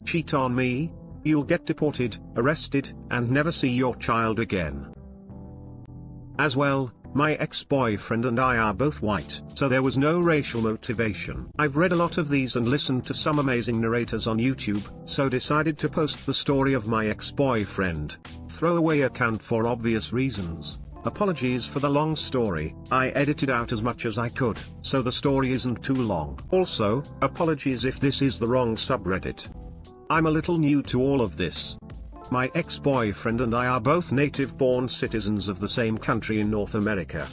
cheat on me? You'll get deported, arrested, and never see your child again. As well, my ex-boyfriend and I are both white, so there was no racial motivation. I've read a lot of these and listened to some amazing narrators on YouTube, so decided to post the story of my ex-boyfriend. Throwaway account for obvious reasons. Apologies for the long story, I edited out as much as I could, so the story isn't too long. Also, apologies if this is the wrong subreddit. I'm a little new to all of this. My ex-boyfriend and I are both native-born citizens of the same country in North America.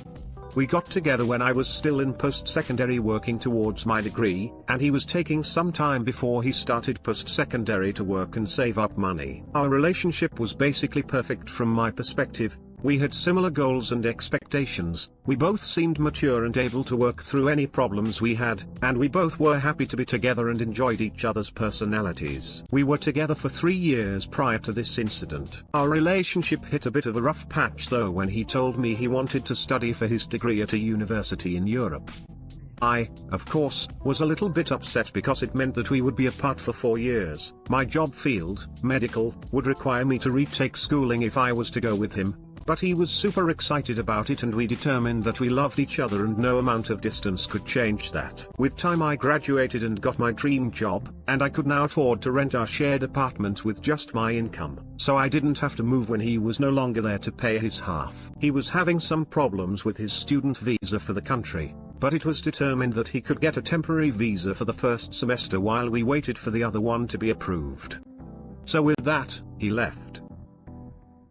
We got together when I was still in post-secondary working towards my degree, and he was taking some time before he started post-secondary to work and save up money. Our relationship was basically perfect from my perspective. We had similar goals and expectations, we both seemed mature and able to work through any problems we had, and we both were happy to be together and enjoyed each other's personalities. We were together for 3 years prior to this incident. Our relationship hit a bit of a rough patch though when he told me he wanted to study for his degree at a university in Europe. I, of course, was a little bit upset because it meant that we would be apart for 4 years. My job field, medical, would require me to retake schooling if I was to go with him. But he was super excited about it and we determined that we loved each other and no amount of distance could change that. With time I graduated and got my dream job, and I could now afford to rent our shared apartment with just my income. So I didn't have to move when he was no longer there to pay his half. He was having some problems with his student visa for the country, but it was determined that he could get a temporary visa for the first semester while we waited for the other one to be approved. So with that, he left.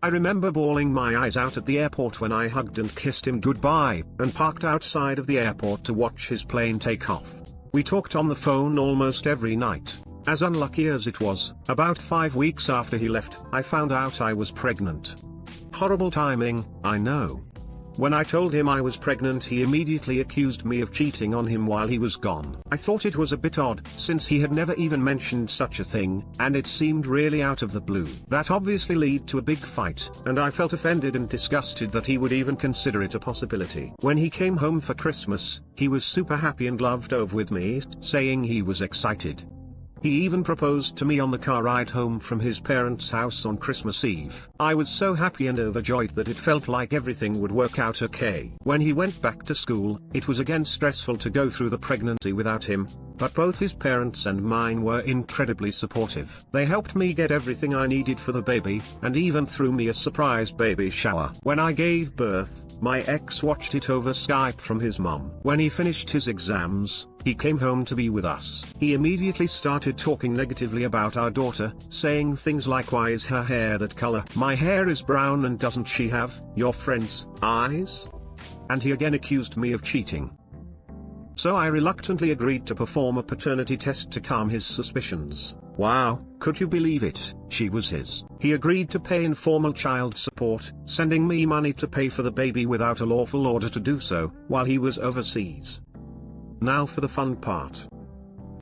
I remember bawling my eyes out at the airport when I hugged and kissed him goodbye, and parked outside of the airport to watch his plane take off. We talked on the phone almost every night. As unlucky as it was, about 5 weeks after he left, I found out I was pregnant. Horrible timing, I know. When I told him I was pregnant, he immediately accused me of cheating on him while he was gone. I thought it was a bit odd, since he had never even mentioned such a thing, and it seemed really out of the blue. That obviously led to a big fight, and I felt offended and disgusted that he would even consider it a possibility. When he came home for Christmas, he was super happy and loved over with me, saying he was excited. He even proposed to me on the car ride home from his parents' house on Christmas Eve. I was so happy and overjoyed that it felt like everything would work out okay. When he went back to school, it was again stressful to go through the pregnancy without him, but both his parents and mine were incredibly supportive. They helped me get everything I needed for the baby, and even threw me a surprise baby shower. When I gave birth, my ex watched it over Skype from his mom. When he finished his exams, he came home to be with us. He immediately started talking negatively about our daughter, saying things like, "Why is her hair that color? My hair is brown and doesn't she have your friend's eyes?" And he again accused me of cheating. So I reluctantly agreed to perform a paternity test to calm his suspicions. Wow, could you believe it? She was his. He agreed to pay informal child support, sending me money to pay for the baby without a lawful order to do so, while he was overseas. Now for the fun part.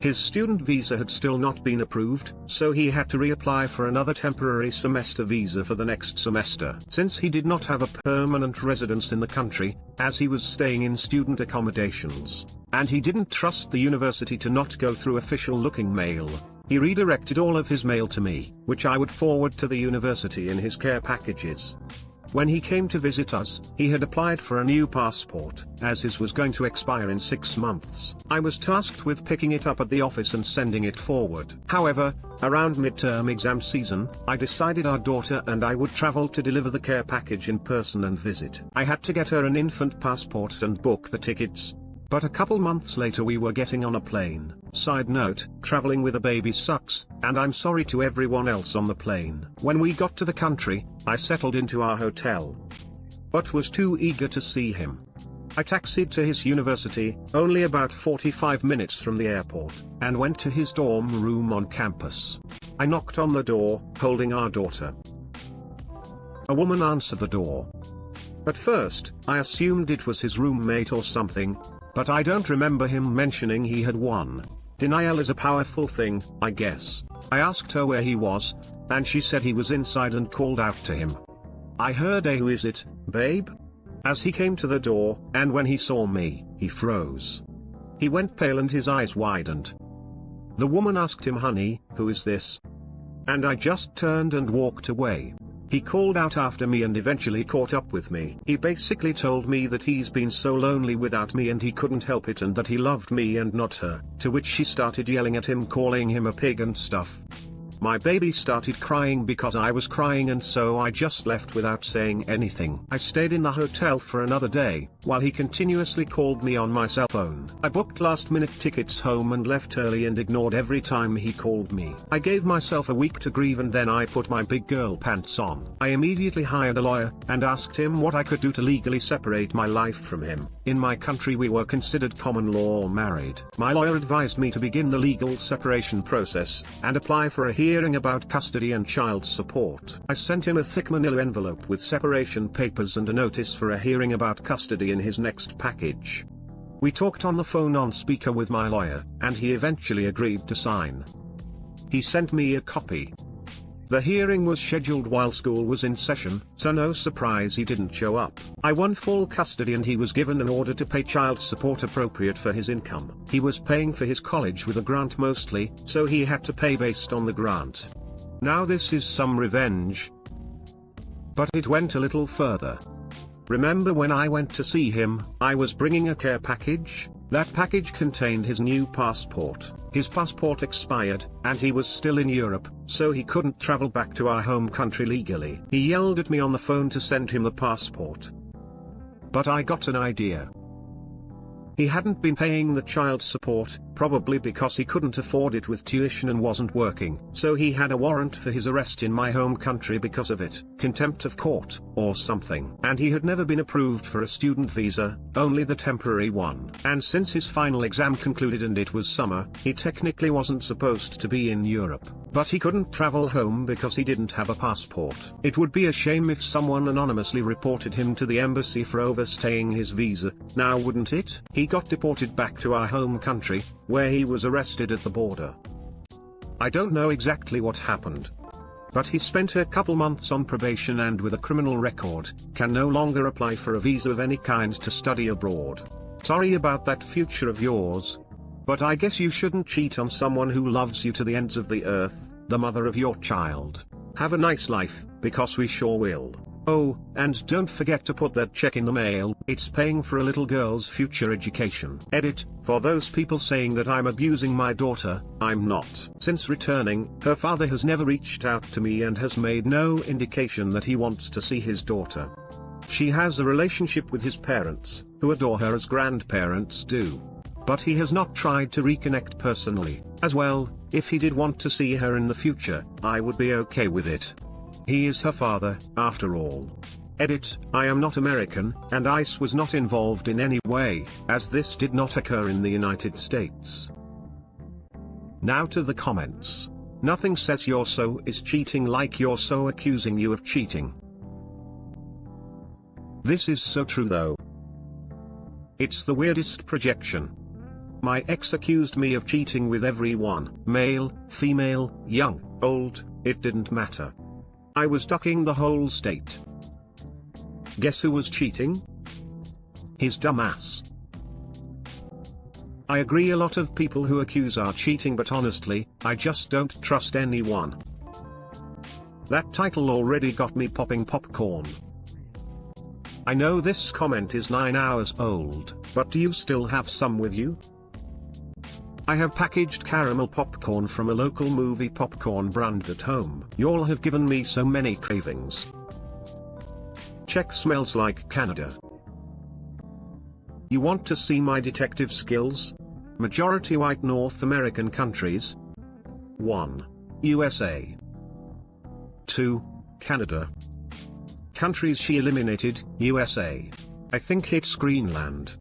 His student visa had still not been approved, so he had to reapply for another temporary semester visa for the next semester. Since he did not have a permanent residence in the country, as he was staying in student accommodations, and he didn't trust the university to not go through official-looking mail, he redirected all of his mail to me, which I would forward to the university in his care packages. When he came to visit us, he had applied for a new passport, as his was going to expire in 6 months. I was tasked with picking it up at the office and sending it forward. However, around midterm exam season, I decided our daughter and I would travel to deliver the care package in person and visit. I had to get her an infant passport and book the tickets. But a couple months later we were getting on a plane. Side note, traveling with a baby sucks, and I'm sorry to everyone else on the plane. When we got to the country, I settled into our hotel, but was too eager to see him. I taxied to his university, only about 45 minutes from the airport, and went to his dorm room on campus. I knocked on the door, holding our daughter. A woman answered the door. At first, I assumed it was his roommate or something, but I don't remember him mentioning he had one. Denial is a powerful thing, I guess. I asked her where he was, and she said he was inside and called out to him. I heard a "Who is it, babe?" as he came to the door, and when he saw me, he froze. He went pale and his eyes widened. The woman asked him, "Honey, who is this?" and I just turned and walked away. He called out after me and eventually caught up with me. He basically told me that he's been so lonely without me and he couldn't help it and that he loved me and not her, to which she started yelling at him, calling him a pig and stuff. My baby started crying because I was crying, and so I just left without saying anything. I stayed in the hotel for another day, while he continuously called me on my cell phone. I booked last-minute tickets home and left early and ignored every time he called me. I gave myself a week to grieve and then I put my big girl pants on. I immediately hired a lawyer, and asked him what I could do to legally separate my life from him. In my country we were considered common law married. My lawyer advised me to begin the legal separation process, and apply for a hearing about custody and child support. I sent him a thick manila envelope with separation papers and a notice for a hearing about custody in his next package. We talked on the phone on speaker with my lawyer, and he eventually agreed to sign. He sent me a copy. The hearing was scheduled while school was in session, so no surprise he didn't show up. I won full custody and he was given an order to pay child support appropriate for his income. He was paying for his college with a grant mostly, so he had to pay based on the grant. Now this is some revenge. But it went a little further. Remember when I went to see him, I was bringing a care package? That package contained his new passport. His passport expired, and he was still in Europe, so he couldn't travel back to our home country legally. He yelled at me on the phone to send him the passport. But I got an idea. He hadn't been paying the child support, probably because he couldn't afford it with tuition and wasn't working. So he had a warrant for his arrest in my home country because of it, contempt of court, or something. And he had never been approved for a student visa, only the temporary one. And since his final exam concluded and it was summer, he technically wasn't supposed to be in Europe. But he couldn't travel home because he didn't have a passport. It would be a shame if someone anonymously reported him to the embassy for overstaying his visa, now wouldn't it? He got deported back to our home country, where he was arrested at the border. I don't know exactly what happened. But he spent a couple months on probation and with a criminal record, can no longer apply for a visa of any kind to study abroad. Sorry about that future of yours. But I guess you shouldn't cheat on someone who loves you to the ends of the earth, the mother of your child. Have a nice life, because we sure will. Oh, and don't forget to put that check in the mail, it's paying for a little girl's future education. Edit, for those people saying that I'm abusing my daughter, I'm not. Since returning, her father has never reached out to me and has made no indication that he wants to see his daughter. She has a relationship with his parents, who adore her as grandparents do. But he has not tried to reconnect personally. As well, if he did want to see her in the future, I would be okay with it. He is her father, after all. Edit, I am not American, and ICE was not involved in any way, as this did not occur in the United States. Now to the comments. Nothing says you're so is cheating like you're so accusing you of cheating. This is so true though. It's the weirdest projection. My ex accused me of cheating with everyone, male, female, young, old, it didn't matter. I was ducking the whole state. Guess who was cheating? His dumb ass. I agree a lot of people who accuse are cheating, but honestly, I just don't trust anyone. That title already got me popping popcorn. I know this comment is 9 hours old, but do you still have some with you? I have packaged caramel popcorn from a local movie popcorn brand at home. Y'all have given me so many cravings. Check smells like Canada. You want to see my detective skills? Majority white North American countries. 1. USA. 2. Canada. Countries she eliminated, USA. I think it's Greenland.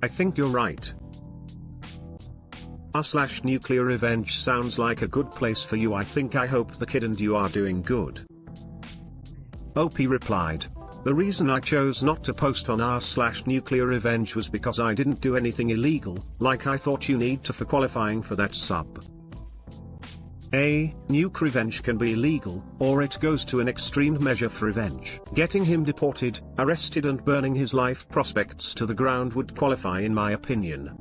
I think you're right. r/nuclear revenge sounds like a good place for you. I hope the kid and you are doing good. OP replied, the reason I chose not to post on r/nuclear revenge was because I didn't do anything illegal, like I thought you need to for qualifying for that sub. Nuke revenge can be illegal, or it goes to an extreme measure for revenge. Getting him deported, arrested and burning his life prospects to the ground would qualify in my opinion.